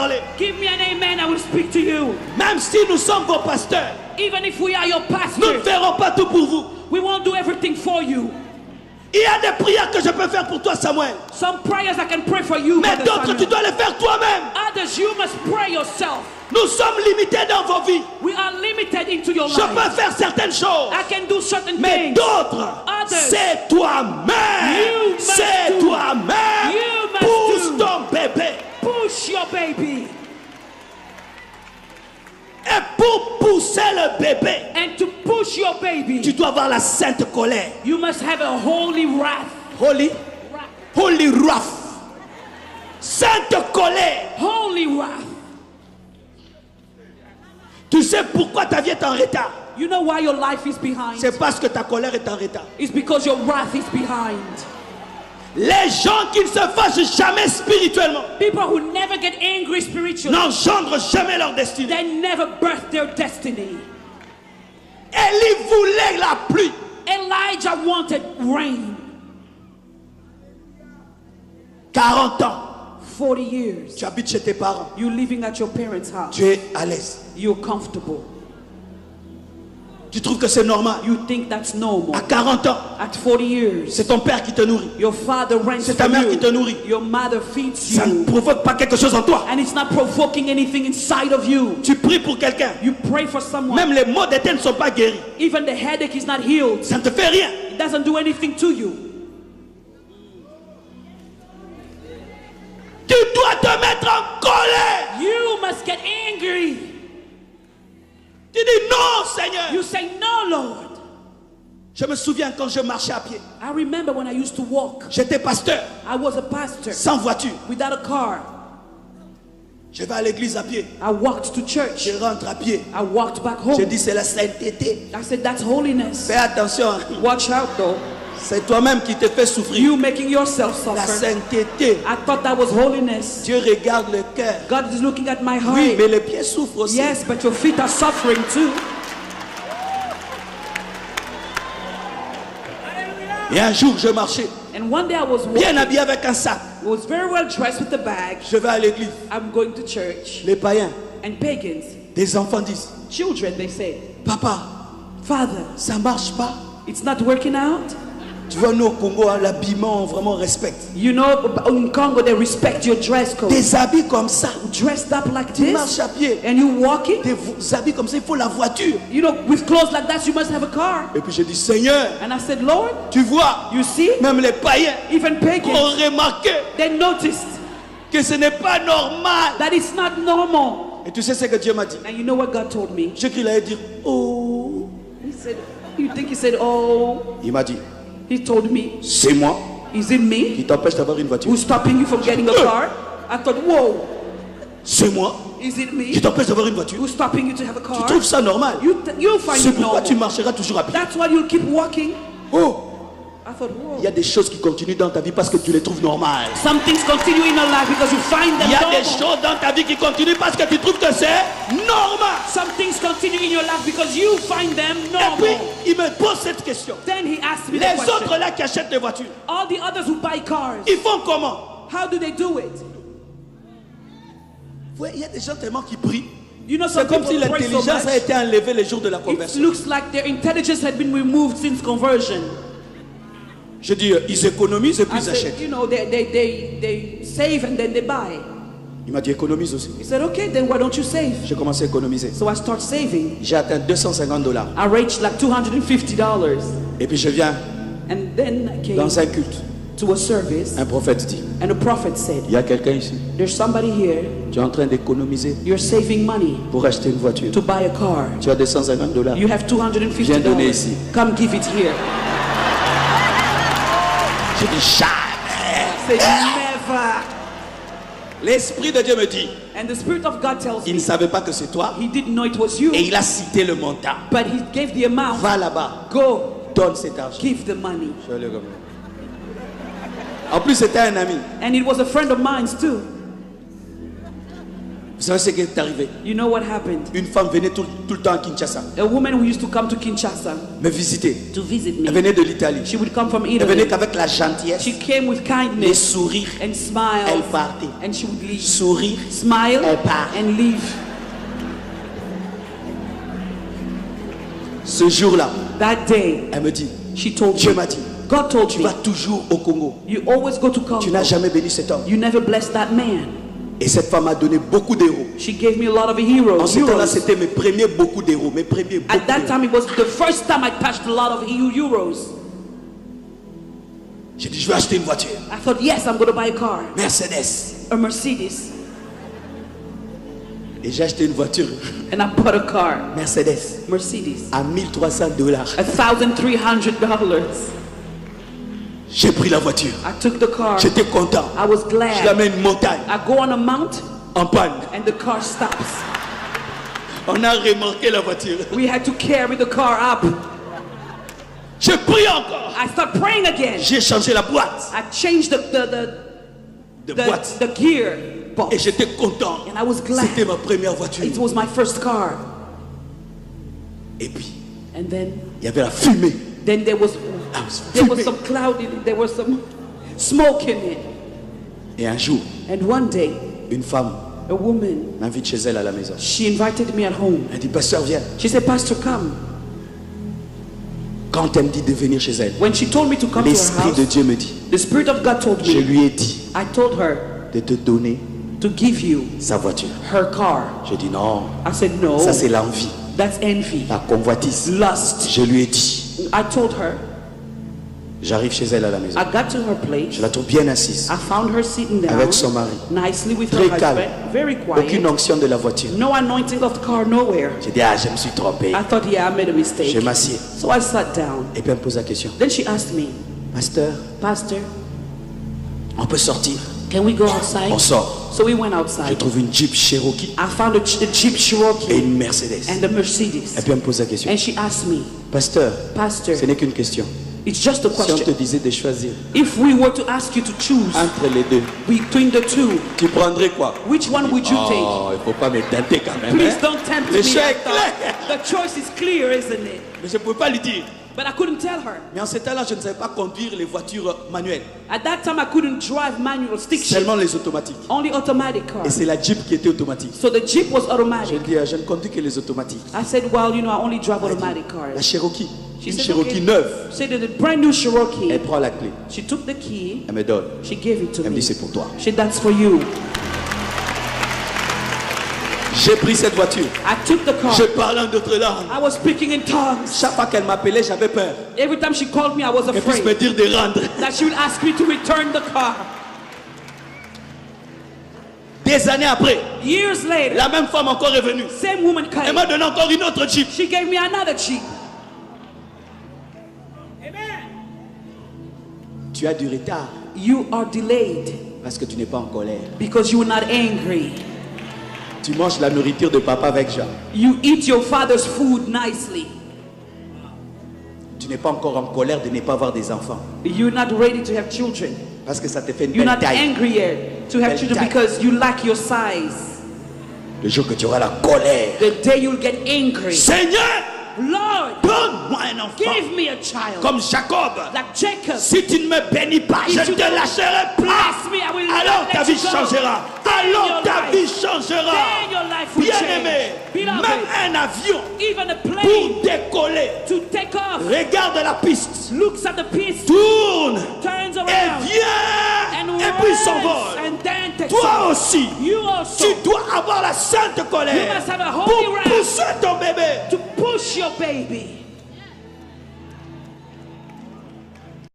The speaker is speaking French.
parler. Give me an amen, I will speak to you. Même si nous sommes vos pasteurs, Even if we are your nous ne pastors, ferons pas tout pour vous. we won't do everything for you. Il y a des prières que je peux faire pour toi, Samuel. Some prayers I can pray for you, Mais Brother d'autres, tu Samuel. dois les faire toi-même. Others, you must pray yourself. Nous sommes limités dans vos vies. We are limited into your Je life. peux faire certaines choses. I can do certain Mais things. d'autres, Others, c'est toi-même. You must C'est do. toi-même. You must Pousse do. ton bébé. Push your baby. Et pour pousser le bébé, And to push your baby, tu dois avoir la sainte colère. you must have a holy wrath. Holy wrath. Sainte colère. Holy wrath. Tu sais pourquoi ta vie est en retard? You know why your life is behind? C'est parce que ta colère est en retard. It's because your wrath is behind. Les gens qui ne se fâchent jamais spirituellement People who never get angry spiritually, n'engendrent jamais leur destinée. they never birth their destiny. Élie voulait la pluie. Elijah wanted rain. 40 ans, 40 years. tu habites chez tes parents. You living at your parents' house. Tu es à l'aise. You're comfortable. Tu trouves que c'est normal. You think that's normal. À 40 ans, At 40 years, c'est ton père qui te nourrit. your father rents C'est ta for mère you. qui te nourrit. Your mother feeds Ça ne you. provoque pas quelque chose en toi. And it's not provoking anything inside of you. Tu pries pour quelqu'un. You pray for someone. Même les maux de tête ne sont pas guéris. Even the headache is not healed. Ça ne te fait rien. It doesn't do anything to you. Tu dois te mettre en colère. You must get angry. Tu dis non, Seigneur. You say, no, Lord. Je me souviens quand je marchais à pied. I remember when I used to walk. J'étais pasteur, I was a pastor sans voiture. without a car. Je vais à l'église à pied. I walked to church. Je rentre à pied. I walked back Je home. dis c'est la sainteté. I said, that's holiness. Fais attention. Watch out, though. C'est toi-même qui te fais souffrir. You making yourself La suffer. sainteté. I thought that was holiness. Dieu regarde le cœur. God is looking at my heart. Oui, mais les pieds souffrent aussi. Yes, but your feet are suffering too. Et un jour, je marchais, And one day I was bien walking. habillé avec un sac. I was very well dressed with a bag. Je vais à l'église. I'm going to church. Les païens, And pagans, des enfants disent, children, they say, papa, Father, ça marche pas. it's not working out. Tu vois, nous au Congo, hein, l'habillement, on vraiment respecte. You know, in Congo, they respect your dress code. Des habits comme ça, Dressed up like tu this, marches à pied. and you walking. Des habits comme ça, il faut la voiture. You know, with clothes like that, you must have a car. Et puis je dis, Seigneur, And I said, Lord, tu vois, you see, même les païens even pagans, ont remarqué they noticed que ce n'est pas normal. that it's not normal. Et tu sais ce que Dieu m'a dit? And you know what God told me? J'ai cru qu'il allait dire, oh. He said, you think he said, oh, Il m'a dit, he told me, c'est moi is it me qui t'empêche d'avoir une voiture. who's stopping you from getting a car? I thought, whoa, C'est moi is it qui me t'empêche d'avoir une voiture. who's stopping you to have a Tu car? trouves ça normal? You'll find C'est it pourquoi normal. tu marcheras toujours à pied. That's why you'll keep walking. Oh, I thought, whoa. il y a des choses qui continuent dans ta vie parce que tu les trouves normales. Some things continue in your life because you find them Il y a des normal. choses dans ta vie qui continuent parce que tu trouves que c'est normal. Some things continue in your life because you find them Et puis, normal. il me pose cette question. Then he asked me the Les question. autres là qui achètent des voitures, All the others who buy cars, ils font comment? how do they do it? Ouais, il y a des gens tellement qui prient. You know, C'est some comme si people pray so l'intelligence a much. été enlevée les jours de la It conversion. looks like their intelligence had been removed since conversion. Je dis, ils économisent et puis I ils said, achètent. you know, they save and then they buy. Il m'a dit, économise aussi. He said, okay, then why don't you save? J'ai commencé à économiser. So I start saving. J'ai atteint $250. I reached like $250. Et puis je viens And then I came dans un culte. to a service, Un prophète dit, and a prophet said, il y a quelqu'un ici. there's somebody here, Tu es en train d'économiser you're saving money pour acheter une voiture. to buy a car. Tu as $250. You have Viens donner $250. ici. Come give it here. Je dis jamais. I said, never. L'Esprit de Dieu me dit, And the Spirit of God tells il me, ne savait pas que c'est toi. he didn't know it was you, Et il a cité le montant. but he gave the amount. Va là-bas, Go, donne cet argent. give the money. Je vais le remettre. En plus, c'était un ami. And it was a friend of mine too. Vous savez ce qui est arrivé? You know what happened? Une femme venait tout le temps à Kinshasa A woman who used to come to Kinshasa me visiter. to visit Elle me. venait de l'Italie. She would come from Elle venait Italy. qu'avec la gentillesse, She came with les kindness sourires. and smiles. Elle partait. And she would leave. Sourire. Smile Elle part. and leave. Ce jour-là, That day, elle me dit, she told Dieu me, m'a dit, God told tu me, vas toujours au Congo. you always go to Tu n'as Congo. jamais béni cet homme. You never blessed that man. Et cette femme m'a donné beaucoup d'héros. She gave me a lot of En heroes. ce temps-là, Euros. c'était mes premiers beaucoup d'héros. Mes premiers beaucoup At that d'héros. time, it was the first time I touched a lot of euros. J'ai dit, je vais acheter une voiture. I thought, yes, I'm going to buy a car, Mercedes. a Mercedes. Et j'ai acheté une voiture. And I bought a car, Mercedes. Mercedes, À $1,300. $1,300. J'ai pris la voiture. I took the car. J'étais content. I was Je la glad. mets une montagne. I go on a mount En panne. and the car stops. On a remorqué la voiture. We had to carry the car up. J'ai prié encore. I start praying again. J'ai changé la boîte. I changed De boîte. the gear Et box. j'étais content. And I was glad. C'était ma première voiture. It was my first car. Et puis, And then il y avait la fumée. there was fumée. some cloud in it. There was some smoke in it. Et un jour, And one day, une femme a woman, m'invite chez elle à la maison. she invited me at home. Elle dit, pasteur, viens. She said, Pastor, come. Quand elle me dit de venir chez elle, When she told me to come to her l'Esprit de house, Dieu me dit, the Spirit of God told je me, lui ai dit I told her de te donner to give you sa voiture. her car. Je dis non, I said, no, ça c'est l'envie, that's envy, la convoitise. lust. Je lui ai dit, I told her, j'arrive chez elle à la maison. I got to her place. Je la trouve bien assise, I found her sitting down avec son mari. nicely with Très her calme. husband, very Aucune quiet. onction de la voiture. No anointing of the car, nowhere. J'ai dit, ah, je me suis trompé. I thought, yeah, I made a mistake. Je m'assieds. So I sat down. Et puis elle me pose la question, Then she asked me, pasteur, Pastor, on peut sortir? can we go outside? On sort. So we went Je outside. trouve une Jeep Cherokee I found a Jeep et Cherokee une Mercedes. and a Mercedes. Et puis elle me pose la question, And she asked me, pasteur, Pastor, ce n'est qu'une question. it's just a Si on te question. disait de choisir If we were to ask you to choose entre les deux, between the two, tu prendrais quoi? which one would you take? Oh, il faut pas me tenter quand même. Please hein. don't tempt Le me. choix I est thought. clair. The choice is clear, isn't it? Mais je ne pouvais pas lui dire. But I couldn't tell her. Mais en ce temps-là, je ne savais pas conduire les voitures manuelles, At that time, I couldn't drive manual stick shift, seulement les automatiques. only automatic cars. Et c'est la Jeep qui était automatique. So the Jeep was Je automatic. dis, je ne conduis que les automatiques. I said, well, you know, I only drive Elle dit, automatic la cars. Cherokee, She une said, Cherokee okay. neuve. She said that the brand new Cherokee, Elle prend la clé, she took the key, elle me donne. she gave it to Elle me me. dit, c'est pour toi. She said, that's for you. J'ai pris cette voiture. I took the car. Je parlais en d'autres langues. I was speaking in tongues. Chaque fois qu'elle m'appelait, j'avais peur Every time she called me, I was qu'elle puisse me afraid dire de rendre. that she would ask me to return the car. Des années après, Years later, la même femme encore est venue. same woman Elle came. m'a donné encore une autre Jeep. She gave me another Jeep. Tu as du retard You are delayed parce que tu n'es pas en colère. because you were not angry. Tu manges la nourriture de papa avec Jean. You eat your father's food nicely. Tu n'es pas encore en colère de ne pas avoir des enfants You're not ready to have children. parce que ça te fait une You're belle not taille. angry yet to have Belle children taille. because you lack your size. Le jour que tu auras la colère, The day you'll get angry. Seigneur, Lord, donne-moi un enfant give me a child. comme Jacob. Like Jacob. Si tu ne me bénis pas, If je you te don't lâcherai bless pas. me, I will Alors not ta let vie you go. changera. Then Alors your ta life- vie changera. then your life will Bien-aimé, change. Beloved, même un avion even a pour plane décoller, to take off regarde la piste, looks at the piece, tourne turns et around, vient and et puis runs, s'envole. and then takes Toi off. aussi, You also tu dois avoir la sainte You colère must have a pour holy wrath pousser ton bébé. to push your baby.